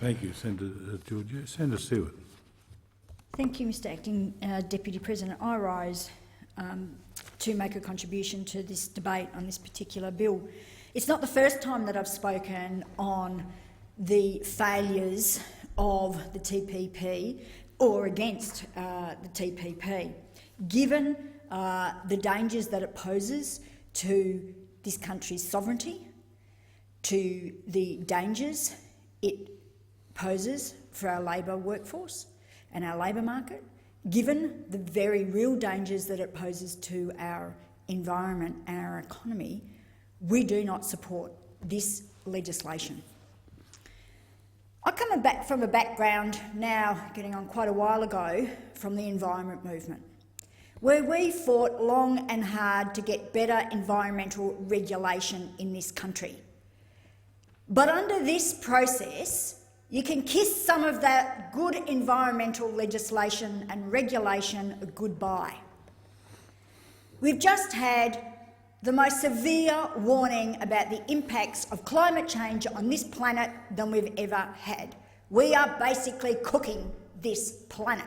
Thank you, Senator Georgia. Senator Siewert. Thank you, Mr Acting Deputy President. I rise to make a contribution to this debate on this particular bill. It's not the first time that I've spoken on the failures of the TPP or against the TPP, given the dangers that it poses to this country's sovereignty, to the dangers it poses for our labour workforce and our labour market, given the very real dangers that it poses to our environment and our economy. We do not support this legislation. I come back from a background now, getting on quite a while ago, from the environment movement, where we fought long and hard to get better environmental regulation in this country. But under this process, you can kiss some of that good environmental legislation and regulation goodbye. We've just had the most severe warning about the impacts of climate change on this planet than we've ever had. We are basically cooking this planet.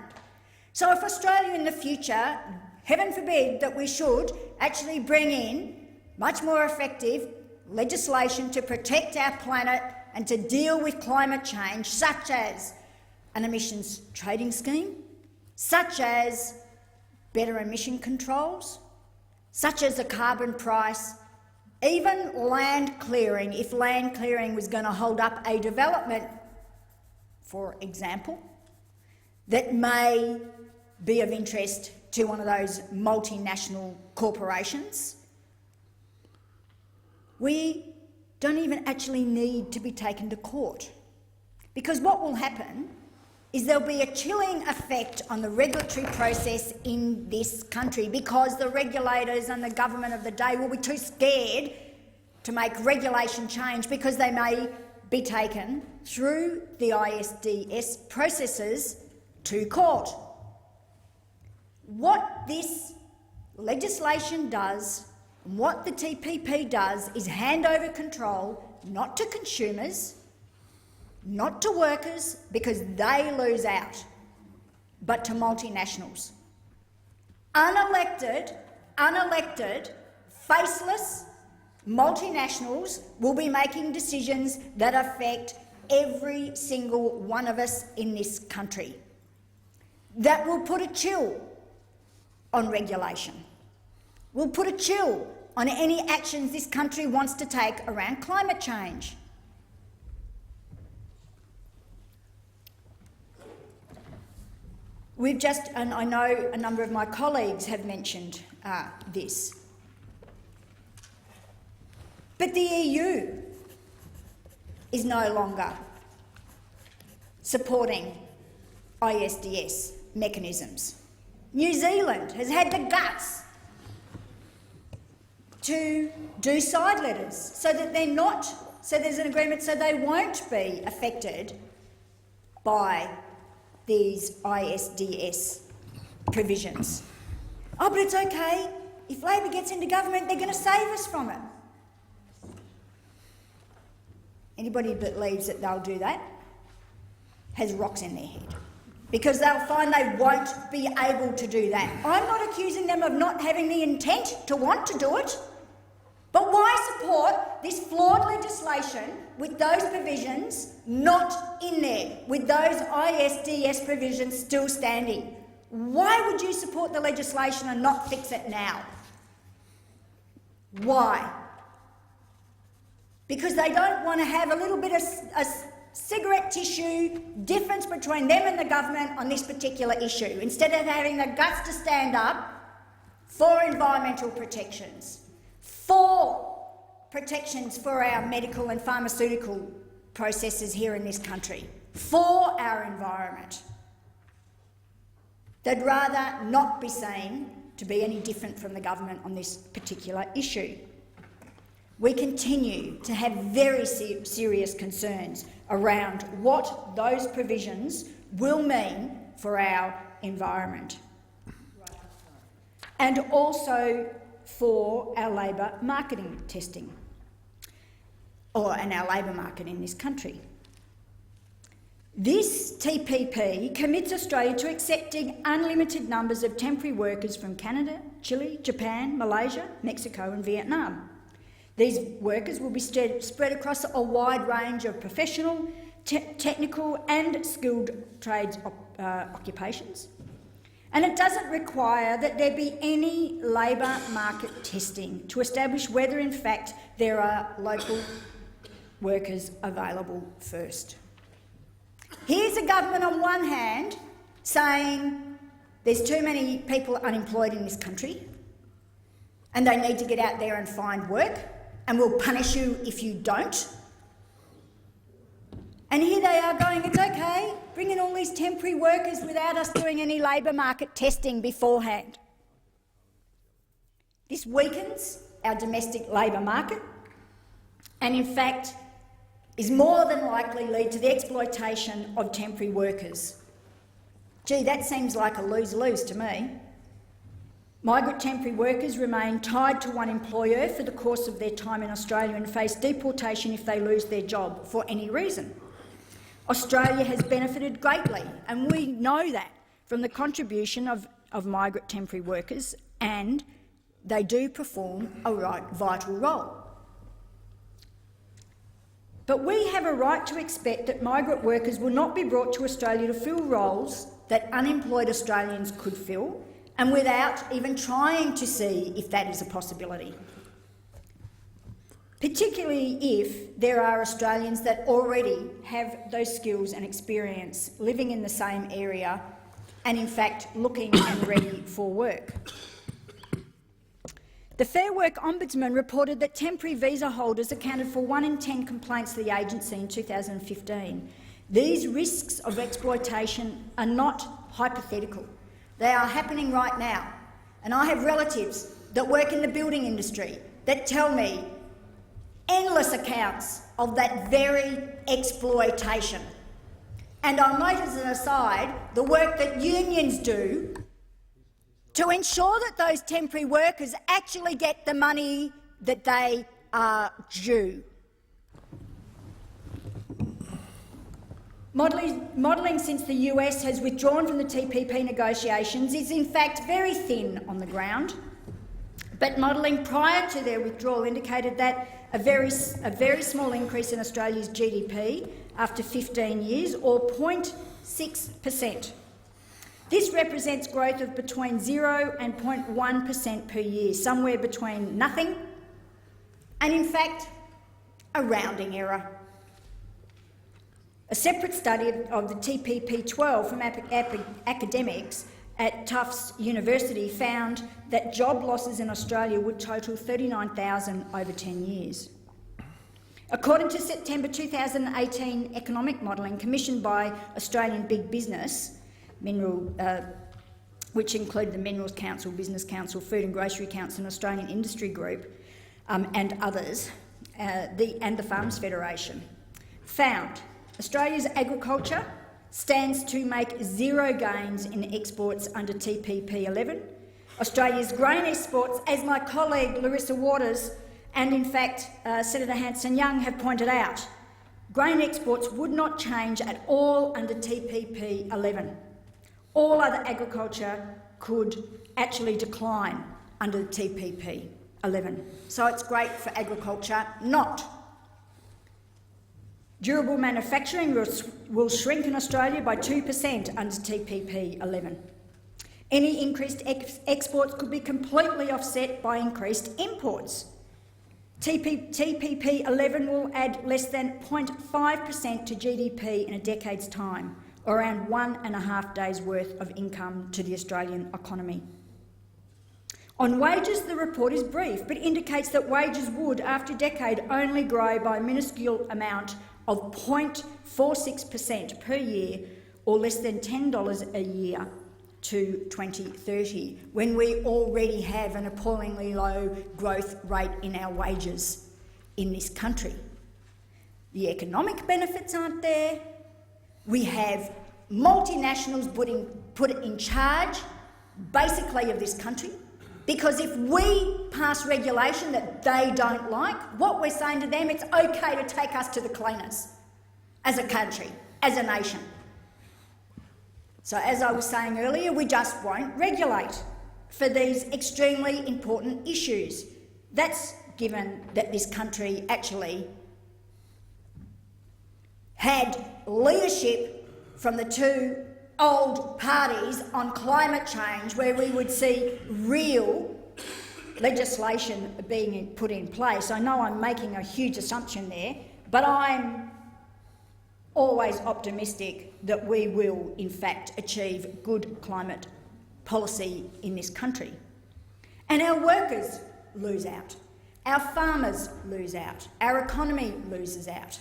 So if Australia in the future, heaven forbid that we should actually bring in much more effective legislation to protect our planet and to deal with climate change, such as an emissions trading scheme, such as better emission controls, such as a carbon price, even land clearing, if land clearing was going to hold up a development, for example, that may be of interest to one of those multinational corporations, we don't even actually need to be taken to court. Because what will happen is there'll be a chilling effect on the regulatory process in this country, because the regulators and the government of the day will be too scared to make regulation change, because they may be taken through the ISDS processes to court. What this legislation does, and what the TPP does, is hand over control not to consumers, not to workers, because they lose out, but to multinationals. Unelected, faceless multinationals will be making decisions that affect every single one of us in this country. That will put a chill on regulation, will put a chill on any actions this country wants to take around climate change. We've just, and I know a number of my colleagues have mentioned this, but the EU is no longer supporting ISDS mechanisms. New Zealand has had the guts to do side letters so that they're not, so there's an agreement so they won't be affected by these ISDS provisions. Oh, but it's okay. If Labor gets into government, they're going to save us from it. Anybody that believes that they'll do that has rocks in their head, because they'll find they won't be able to do that. I'm not accusing them of not having the intent to want to do it, but why support this flawed legislation with those provisions not in there, with those ISDS provisions still standing? Why would you support the legislation and not fix it now? Why? Because they don't want to have a little bit of a cigarette tissue difference between them and the government on this particular issue, instead of having the guts to stand up for environmental protections, for protections for our medical and pharmaceutical processes here in this country, for our environment. They'd rather not be seen to be any different from the government on this particular issue. We continue to have very serious concerns around what those provisions will mean for our environment, and also for our labour marketing testing, and our labour market in this country. This TPP commits Australia to accepting unlimited numbers of temporary workers from Canada, Chile, Japan, Malaysia, Mexico and Vietnam. These workers will be spread across a wide range of professional, technical and skilled trades occupations. And it doesn't require that there be any labour market testing to establish whether in fact there are local workers available first. Here's a government on one hand saying there's too many people unemployed in this country and they need to get out there and find work and we'll punish you if you don't. And here they are going, it's okay, bring in all these temporary workers without us doing any labour market testing beforehand. This weakens our domestic labour market and in fact is more than likely lead to the exploitation of temporary workers. Gee, that seems like a lose-lose to me. Migrant temporary workers remain tied to one employer for the course of their time in Australia and face deportation if they lose their job for any reason. Australia has benefited greatly, and we know that, from the contribution of migrant temporary workers, and they do perform a vital role. But we have a right to expect that migrant workers will not be brought to Australia to fill roles that unemployed Australians could fill, and without even trying to see if that is a possibility. Particularly if there are Australians that already have those skills and experience living in the same area and in fact looking and ready for work. The Fair Work Ombudsman reported that temporary visa holders accounted for 1 in 10 complaints to the agency in 2015. These risks of exploitation are not hypothetical. They are happening right now. And I have relatives that work in the building industry that tell me endless accounts of that very exploitation. And I'll note as an aside the work that unions do to ensure that those temporary workers actually get the money that they are due. Modelling since the US has withdrawn from the TPP negotiations is in fact very thin on the ground, but modelling prior to their withdrawal indicated that a very small increase in Australia's GDP after 15 years, or 0.6%. This represents growth of between 0 and 0.1% per year, somewhere between nothing and, in fact, a rounding error. A separate study of the TPP-12 from academics at Tufts University found that job losses in Australia would total 39,000 over 10 years. According to September 2018 economic modelling commissioned by Australian Big Business, which included the Minerals Council, Business Council, Food and Grocery Council and Australian Industry Group and others, and the Farmers Federation, found Australia's agriculture stands to make zero gains in exports under TPP-11. Australia's grain exports, as my colleague Larissa Waters and in fact Senator Hanson-Young have pointed out, grain exports would not change at all under TPP-11. All other agriculture could actually decline under the TPP-11. So it's great for agriculture not. Durable manufacturing will shrink in Australia by 2% under TPP-11. Any increased exports could be completely offset by increased imports. TPP-11 will add less than 0.5% to GDP in a decade's time, or around 1.5 days' worth of income to the Australian economy. On wages, the report is brief, but indicates that wages would, after a decade, only grow by a minuscule amount of 0.46% per year, or less than $10 a year to 2030, when we already have an appallingly low growth rate in our wages in this country. The economic benefits aren't there. We have multinationals put in charge, basically, of this country, because if we pass regulation that they don't like, what we're saying to them, it's okay to take us to the cleaners as a country. as a nation. So as I was saying earlier, we just won't regulate for these extremely important issues. That's given that this country actually had leadership from the two old parties on climate change, where we would see real legislation being put in place. I know I'm making a huge assumption there, but I'm always optimistic that we will in fact achieve good climate policy in this country. And our workers lose out, our farmers lose out, our economy loses out,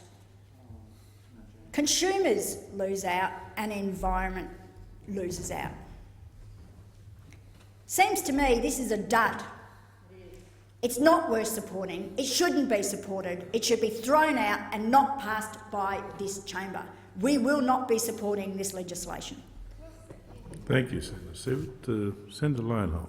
consumers lose out, and environment loses out. Seems to me this is a dud. It's not worth supporting. It shouldn't be supported. It should be thrown out and not passed by this chamber. We will not be supporting this legislation. Thank you, Senator Siewert. Senator Lionheart.